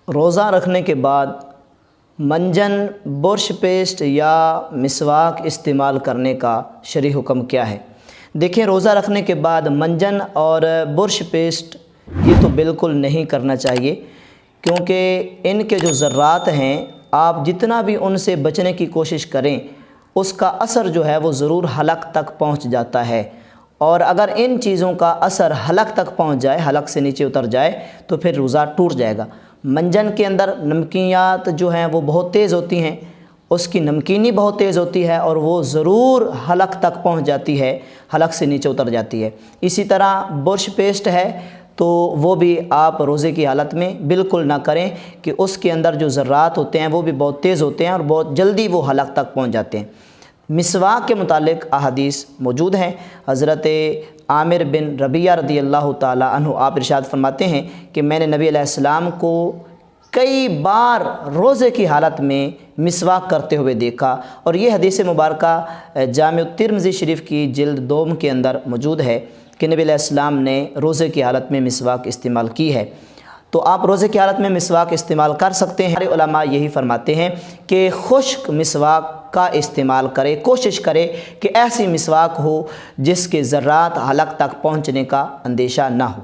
روزہ رکھنے کے بعد منجن، برش پیسٹ یا مسواک استعمال کرنے کا شرعی حکم کیا ہے؟ دیکھیں، روزہ رکھنے کے بعد منجن اور برش پیسٹ یہ تو بالکل نہیں کرنا چاہیے، کیونکہ ان کے جو ذرات ہیں آپ جتنا بھی ان سے بچنے کی کوشش کریں اس کا اثر جو ہے وہ ضرور حلق تک پہنچ جاتا ہے، اور اگر ان چیزوں کا اثر حلق تک پہنچ جائے، حلق سے نیچے اتر جائے تو پھر روزہ ٹوٹ جائے گا۔ منجن کے اندر نمکیات جو ہیں وہ بہت تیز ہوتی ہیں، اس کی نمکینی بہت تیز ہوتی ہے اور وہ ضرور حلق تک پہنچ جاتی ہے، حلق سے نیچے اتر جاتی ہے۔ اسی طرح برش پیسٹ ہے تو وہ بھی آپ روزے کی حالت میں بالکل نہ کریں، کہ اس کے اندر جو ذرات ہوتے ہیں وہ بھی بہت تیز ہوتے ہیں اور بہت جلدی وہ حلق تک پہنچ جاتے ہیں۔ مسواک کے متعلق احادیث موجود ہیں۔ حضرت عامر بن ربیعہ رضی اللہ تعالی عنہ آپ ارشاد فرماتے ہیں کہ میں نے نبی علیہ السلام کو کئی بار روزے کی حالت میں مسواک کرتے ہوئے دیکھا، اور یہ حدیث مبارکہ جامع الترمذی شریف کی جلد 2 کے اندر موجود ہے کہ نبی علیہ السلام نے روزے کی حالت میں مسواک استعمال کی ہے۔ تو آپ روزے کی حالت میں مسواک استعمال کر سکتے ہیں۔ ہمارے علماء یہی فرماتے ہیں کہ خشک مسواک کا استعمال کرے، کوشش کرے کہ ایسی مسواک ہو جس کے ذرات حلق تک پہنچنے کا اندیشہ نہ ہو۔